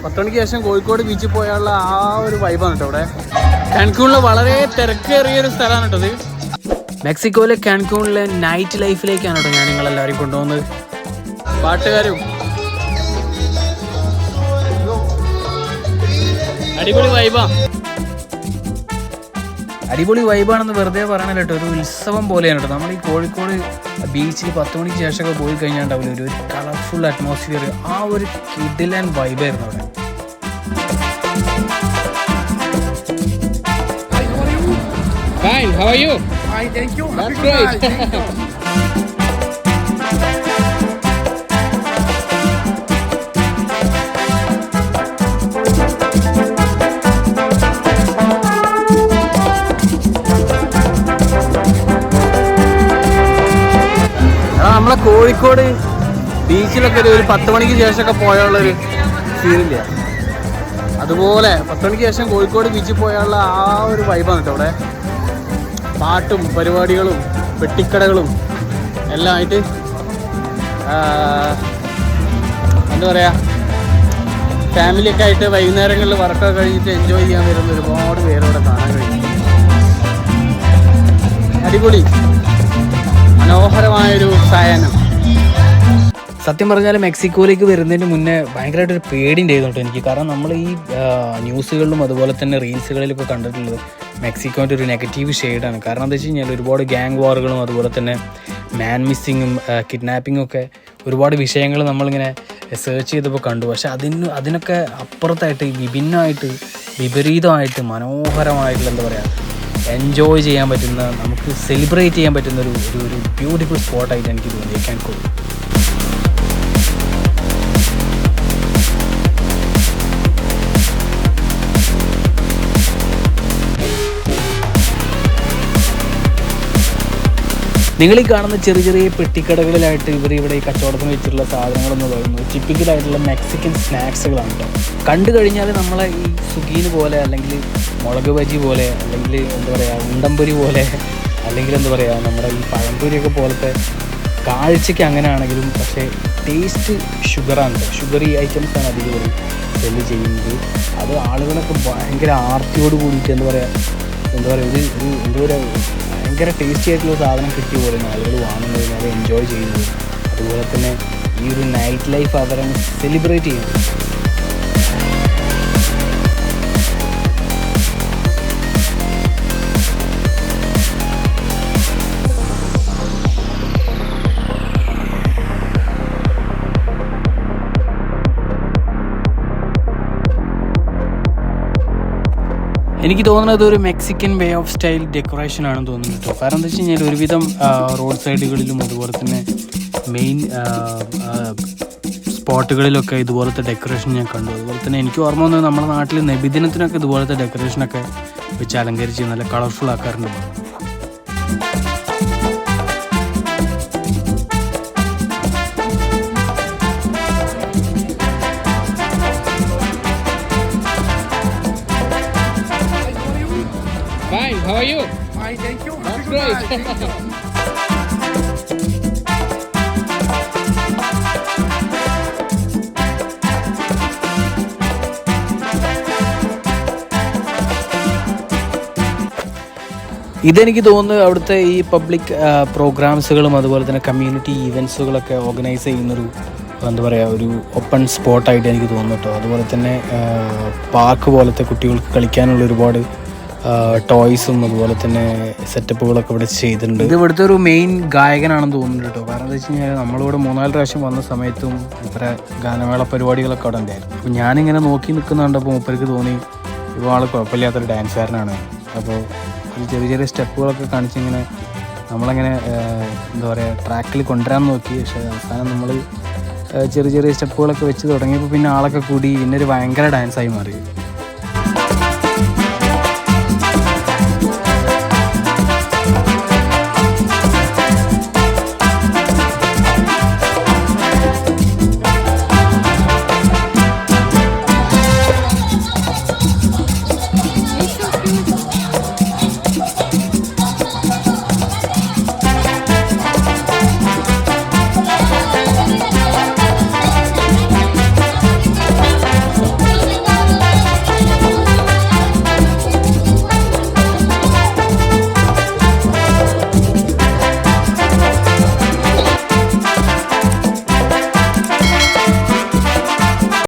10 മണിക്ക് ശേഷം കോഴിക്കോട് ബീച്ചിൽ പോയുള്ള ആ ഒരു വൈബാണ് കേട്ടോ ഇവിടെ. കാൻകൂണിൽ വളരെ തിരക്കേറിയൊരു സ്ഥലമാണ് കേട്ടോ ഇത്. മെക്സിക്കോയിലെ കാൻകൂണിലെ നൈറ്റ് ലൈഫിലേക്കാണ് കേട്ടോ ഞാൻ നിങ്ങളെല്ലാവരും കൊണ്ടുപോകുന്നത്. പാട്ടുകാരും അടിപൊളി വൈബാ. അടിപൊളി വൈബാണെന്ന് വെറുതെ പറയണല്ലോ കേട്ടോ. ഒരു ഉത്സവം പോലെയാണ് കേട്ടോ. നമ്മൾ ഈ കോഴിക്കോട് ബീച്ചിൽ 10 മണിക്ക് ശേഷമൊക്കെ പോയി കഴിഞ്ഞാൽ ഒരു കളർഫുൾ അറ്റ്മോസ്ഫിയർ, ആ ഒരു കിഡിലൻ വൈബായിരുന്നു അവിടെ. Fine, how are you? Fine, thank you. That's great. നമ്മളെ കോഴിക്കോട് ബീച്ചിലൊക്കെ ഒരു 10 മണിക്ക് ശേഷമൊക്കെ പോയുള്ളൊരു ഫീലില്ല. അതുപോലെ 10 മണിക്ക് ശേഷം കോഴിക്കോട് ബീച്ചിൽ പോയുള്ള ആ ഒരു വൈബാണ് കേട്ടോ അവിടെ. പാട്ടും പരിപാടികളും പെട്ടിക്കടകളും എല്ലാം ആയിട്ട് എന്താ പറയുക, ഫാമിലിയൊക്കെ ആയിട്ട് വൈകുന്നേരങ്ങളിൽ വർക്കൊക്കെ കഴിഞ്ഞിട്ട് എൻജോയ് ചെയ്യാൻ വരുന്ന ഒരുപാട് പേരവിടെ കാണാൻ കഴിയും. അടിപൊളി മനോഹരമായൊരു സായാഹ്നം. സത്യം പറഞ്ഞാൽ മെക്സിക്കോയിലേക്ക് വരുന്നതിന് മുന്നേ ഭയങ്കരമായിട്ടൊരു പേടി ഉണ്ടായിരുന്നു കേട്ടോ എനിക്ക്. കാരണം നമ്മൾ ഈ ന്യൂസുകളിലും അതുപോലെ തന്നെ റീൽസുകളിലൊക്കെ കണ്ടിട്ടുള്ളത് മെക്സിക്കോൻ്റെ ഒരു നെഗറ്റീവ് ഷെയ്ഡാണ്. കാരണം എന്താ വെച്ച് കഴിഞ്ഞാൽ ഒരുപാട് ഗ്യാങ് വാറുകളും അതുപോലെ തന്നെ മാൻ മിസ്സിങ്ങും കിഡ്നാപ്പിങ്ങും ഒക്കെ ഒരുപാട് വിഷയങ്ങൾ നമ്മളിങ്ങനെ സെർച്ച് ചെയ്തപ്പോൾ കണ്ടു. പക്ഷെ അതിനൊക്കെ അപ്പുറത്തായിട്ട് വിഭിന്നമായിട്ട് വിപരീതമായിട്ട് മനോഹരമായിട്ടുള്ള എന്താ പറയുക, എൻജോയ് ചെയ്യാൻ പറ്റുന്ന, നമുക്ക് സെലിബ്രേറ്റ് ചെയ്യാൻ പറ്റുന്ന ഒരു ബ്യൂട്ടിഫുൾ സ്പോട്ടായിട്ട് എനിക്ക് തോന്നി കാൻകൂൺ. നിങ്ങൾ ഈ കാണുന്ന ചെറിയ ചെറിയ പെട്ടിക്കടകളിലായിട്ട് ഇവിടെ ഈ കച്ചവടത്തിന് വെച്ചിട്ടുള്ള സാധനങ്ങളെന്ന് പറയുന്നത് ടിപ്പിക്കലായിട്ടുള്ള മെക്സിക്കൻ സ്നാക്സുകളാണ് കേട്ടോ. കണ്ടു കഴിഞ്ഞാൽ നമ്മളെ ഈ സുഗീന് പോലെ, അല്ലെങ്കിൽ മുളക് ബജി പോലെ, അല്ലെങ്കിൽ എന്താ പറയുക ഉണ്ടംപൊരി പോലെ, അല്ലെങ്കിൽ എന്താ പറയുക നമ്മുടെ ഈ പഴംപൊരിയൊക്കെ പോലത്തെ കാഴ്ചയ്ക്ക് അങ്ങനെ ആണെങ്കിലും പക്ഷേ ടേസ്റ്റ് ഷുഗറാണ്. ഷുഗറി ഐറ്റംസാണ് അധികം സെല്ല് ചെയ്യുന്നത്. അത് ആളുകളൊക്കെ ഭയങ്കര ആർത്തിയോട് കൂടിയിട്ട് എന്താ പറയുക ഒരു ഭയങ്കര ടേസ്റ്റി ആയിട്ടുള്ള സാധനം കിട്ടിയ പോലെയാണ് ആളുകൾ വാങ്ങുന്നതിന്, അത് എൻജോയ് ചെയ്യുന്നത്. അതുപോലെ തന്നെ ഈ ഒരു നൈറ്റ് ലൈഫ് അവരങ്ങ് സെലിബ്രേറ്റ് ചെയ്യുന്നത്. എനിക്ക് തോന്നുന്നത് ഒരു Mexican way of style decoration ആണെന്ന് തോന്നുന്നു കേട്ടോ. കാരണം എന്താ വെച്ച് കഴിഞ്ഞാൽ ഒരുവിധം റോഡ് സൈഡുകളിലും അതുപോലെ തന്നെ മെയിൻ സ്പോട്ടുകളിലൊക്കെ ഇതുപോലത്തെ ഡെക്കറേഷൻ ഞാൻ കണ്ടു. അതുപോലെ തന്നെ എനിക്ക് ഓർമ്മ വന്നത് നമ്മുടെ നാട്ടിൽ നബിദിനത്തിനൊക്കെ ഇതുപോലത്തെ ഡെക്കറേഷനൊക്കെ വെച്ച് അലങ്കരിച്ച് നല്ല colourful ആക്കാറുണ്ട്. Fine, how are you? Fine, thank you. That's great. ഇതെനിക്ക് തോന്നുന്നു അവിടുത്തെ ഈ പബ്ലിക് പ്രോഗ്രാംസുകളും അതുപോലെ തന്നെ കമ്മ്യൂണിറ്റി ഈവൻസുകളൊക്കെ ഓർഗനൈസ് ചെയ്യുന്നൊരു എന്താ പറയുക ഒരു ഓപ്പൺ സ്പോട്ടായിട്ട് എനിക്ക് തോന്നുന്നു കേട്ടോ. അതുപോലെ തന്നെ പാർക്ക് പോലത്തെ കുട്ടികൾക്ക് കളിക്കാനുള്ള ഒരുപാട് ടോയ്സും അതുപോലെ തന്നെ സെറ്റപ്പുകളൊക്കെ ഇവിടെ ചെയ്തിട്ടുണ്ട്. ഇത് ഇവിടുത്തെ ഒരു മെയിൻ ഗായകനാണെന്ന് തോന്നുന്നുണ്ട് കേട്ടോ. കാരണം എന്താ വെച്ച് കഴിഞ്ഞാൽ നമ്മളിവിടെ 3-4 പ്രാവശ്യം വന്ന സമയത്തും ഇവരെ ഗാനമേള പരിപാടികളൊക്കെ അവിടെ ഉണ്ടായിരുന്നു. അപ്പോൾ ഞാനിങ്ങനെ നോക്കി നിൽക്കുന്ന കണ്ടപ്പോൾ മൂപ്പർക്ക് തോന്നി ഇവാൾ കുഴപ്പമില്ലാത്തൊരു ഡാൻസുകാരനാണ്. അപ്പോൾ ഈ ചെറിയ ചെറിയ സ്റ്റെപ്പുകളൊക്കെ കാണിച്ചിങ്ങനെ നമ്മളങ്ങനെ എന്താ പറയുക ട്രാക്കിൽ കൊണ്ടുവരാൻ നോക്കി. പക്ഷേ അവസാനം നമ്മൾ ചെറിയ ചെറിയ സ്റ്റെപ്പുകളൊക്കെ വെച്ച് തുടങ്ങിയപ്പോൾ പിന്നെ ആളൊക്കെ കൂടി പിന്നെ ഒരു ഭയങ്കര ഡാൻസായി മാറി.